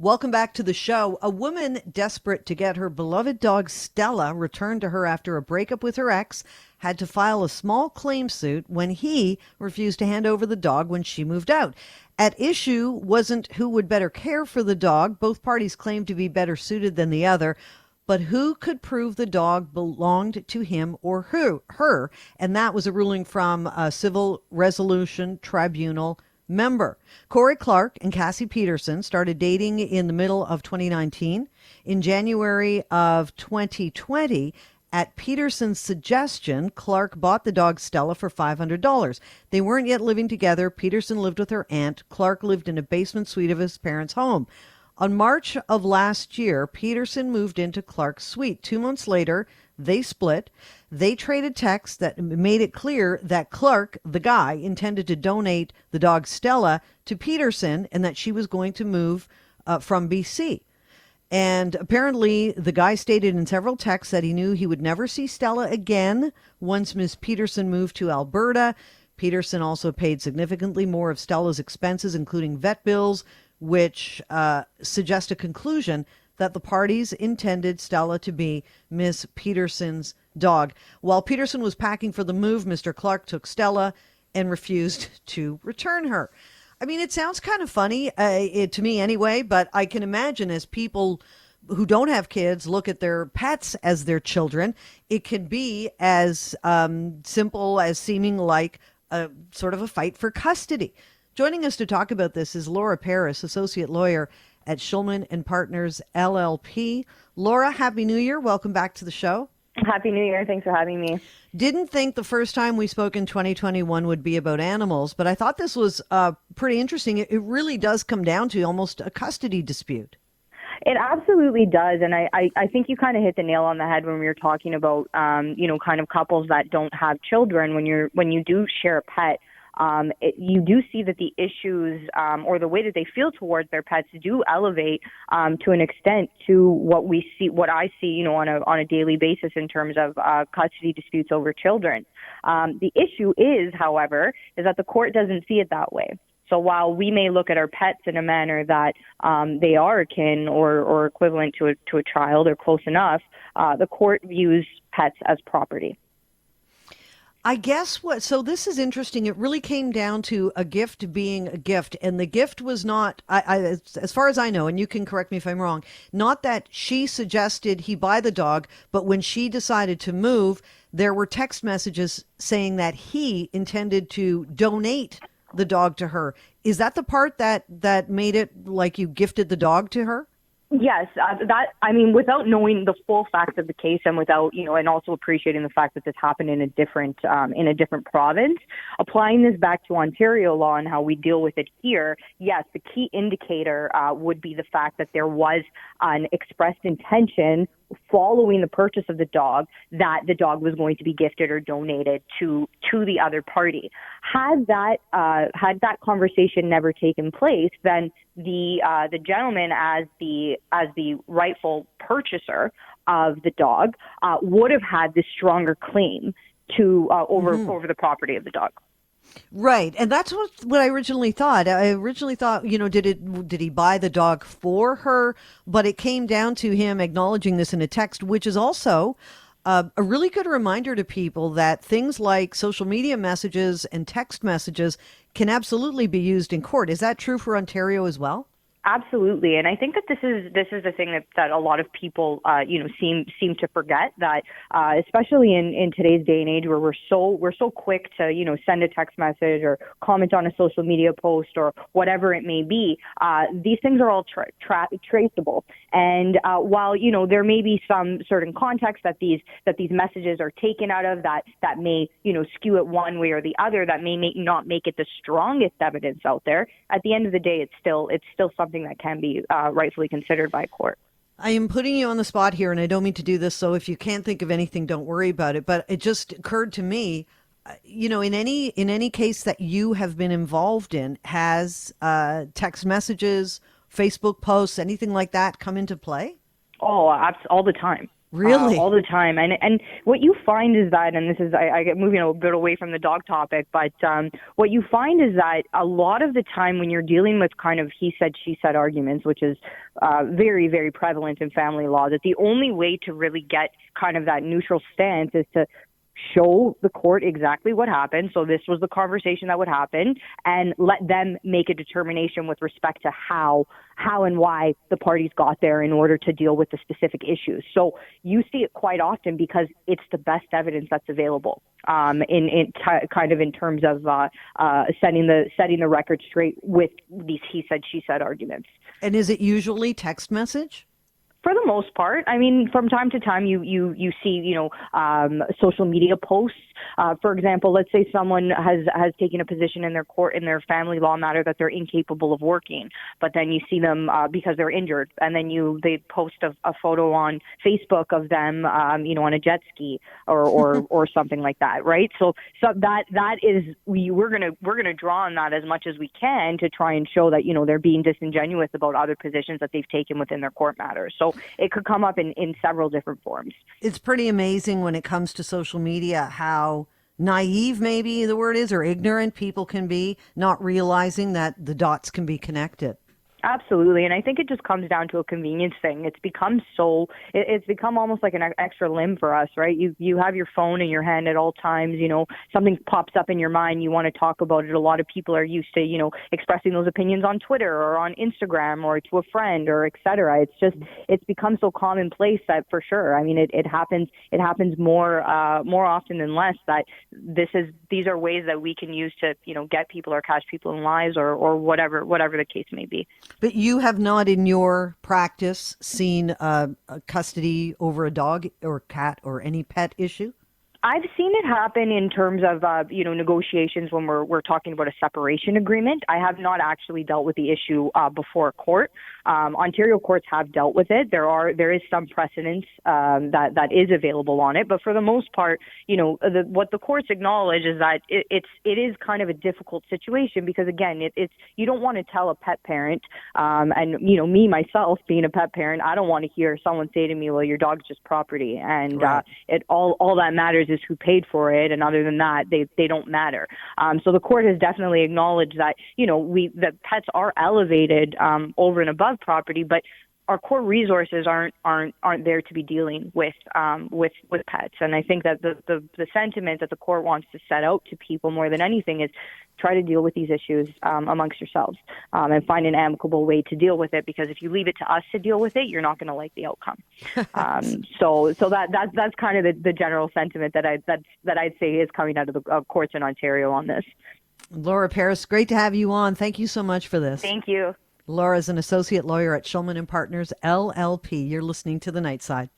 Welcome back to the show. A woman desperate to get her beloved dog Stella returned to her after a breakup with her ex had to file a small claim suit when he refused to hand over the dog when she moved out. At issue wasn't who would better care for the dog. Both parties claimed to be better suited than the other. But who could prove the dog belonged to him or her? And that was a ruling from a civil resolution tribunal member. Corey Clark and Cassie Peterson started dating in the middle of 2019. In January of 2020, at Peterson's suggestion, Clark bought the dog Stella for $500. They weren't yet living together. Peterson lived with her aunt. Clark lived in a basement suite of his parents' home. On March of last year, Peterson moved into Clark's suite. 2 months later, they split. They traded texts that made it clear that Clark, the guy, intended to donate the dog Stella to Peterson and that she was going to move from BC. And apparently the guy stated in several texts that he knew he would never see Stella again once Miss Peterson moved to Alberta. Peterson also paid significantly more of Stella's expenses, including vet bills, which suggest a conclusion that the parties intended Stella to be Miss Peterson's dog. While Peterson was packing for the move, Mr. Clark took Stella and refused to return her. I mean, it sounds kind of funny to me anyway, but I can imagine as people who don't have kids look at their pets as their children, it can be as simple as seeming like a sort of a fight for custody. Joining us to talk about this is Laura Paris, associate lawyer at Shulman Partners LLP. Laura, Happy New Year. Welcome back to the show. Happy New Year. Thanks for having me. Didn't think the first time we spoke in 2021 would be about animals, but I thought this was pretty interesting. It really does come down to almost a custody dispute. It absolutely does. And I think you kind of hit the nail on the head when we were talking about, kind of couples that don't have children. When you do share a pet, you do see that the issues or the way that they feel towards their pets do elevate to an extent to what I see, on a daily basis in terms of custody disputes over children. The issue is, however, is that the court doesn't see it that way. So while we may look at our pets in a manner that they are akin or equivalent to a child or close enough, the court views pets as property. I guess so this is interesting. It really came down to a gift being a gift. And the gift was not, as far as I know, and you can correct me if I'm wrong, not that she suggested he buy the dog, but when she decided to move, there were text messages saying that he intended to donate the dog to her. Is that the part that made it like you gifted the dog to her? Yes, without knowing the full facts of the case and without, and also appreciating the fact that this happened in a different province, applying this back to Ontario law and how we deal with it here, yes, the key indicator would be the fact that there was an expressed intention following the purchase of the dog that the dog was going to be gifted or donated to the other party. Had that conversation never taken place, then the gentleman as the rightful purchaser of the dog would have had this stronger claim to over the property of the dog. Right. And that's what I originally thought. I originally thought, did he buy the dog for her? But it came down to him acknowledging this in a text, which is also a really good reminder to people that things like social media messages and text messages can absolutely be used in court. Is that true for Ontario as well? Absolutely, and I think that this is the thing that a lot of people seem to forget, that especially in today's day and age where we're so quick to send a text message or comment on a social media post or whatever it may be. These things are all traceable, and while there may be some certain context that these messages are taken out of that may skew it one way or the other, that may not make it the strongest evidence out there. At the end of the day, it's still something that can be rightfully considered by a court. I am putting you on the spot here, and I don't mean to do this, so if you can't think of anything, don't worry about it. But it just occurred to me, in any case that you have been involved in, has text messages, Facebook posts, anything like that come into play? Oh, all the time. Really? All the time. And what you find is that, and this is, I get moving a bit away from the dog topic, but what you find is that a lot of the time when you're dealing with kind of he said, she said arguments, which is very, very prevalent in family law, that the only way to really get kind of that neutral stance is to show the court exactly what happened. So this was the conversation that would happen, and let them make a determination with respect to how and why the parties got there in order to deal with the specific issues. So you see it quite often because it's the best evidence that's available kind of in terms of setting the record straight with these he said, she said arguments. And is it usually text message? For the most part, I mean, from time to time, you see, social media posts. For example, let's say someone has taken a position in their family law matter that they're incapable of working, but then you see them because they're injured, and then they post a photo on Facebook of them, on a jet ski or something like that, right? So that is we're gonna draw on that as much as we can to try and show that they're being disingenuous about other positions that they've taken within their court matters. So it could come up in several different forms. It's pretty amazing when it comes to social media how naive, maybe the word is, or ignorant people can be, not realizing that the dots can be connected. Absolutely, and I think it just comes down to a convenience thing. It's become almost like an extra limb for us, right? You have your phone in your hand at all times. Something pops up in your mind, you want to talk about it. A lot of people are used to, expressing those opinions on Twitter or on Instagram or to a friend or et cetera. It's become so commonplace that for sure. I mean, it happens more often than less that these are ways that we can use to, get people or catch people in lies or whatever the case may be. But you have not in your practice seen a custody over a dog or cat or any pet issue? I've seen it happen in terms of, negotiations when we're talking about a separation agreement. I have not actually dealt with the issue before a court. Ontario courts have dealt with it. There is some precedence that is available on it, but for the most part, what the courts acknowledge is that it is kind of a difficult situation because again, it's you don't want to tell a pet parent, and me myself being a pet parent, I don't want to hear someone say to me, "Well, your dog's just property," and right. All that matters is who paid for it, and other than that, they don't matter. So the court has definitely acknowledged that that pets are elevated over and above property, but our core resources aren't there to be dealing with pets. And I think that the sentiment that the court wants to set out to people more than anything is try to deal with these issues amongst yourselves and find an amicable way to deal with it. Because if you leave it to us to deal with it, you're not going to like the outcome. So that's kind of the general sentiment that I'd say is coming out of the courts in Ontario on this. Laura Paris, great to have you on. Thank you so much for this. Thank you. Laura is an associate lawyer at Shulman Partners LLP. You're listening to The Night Side.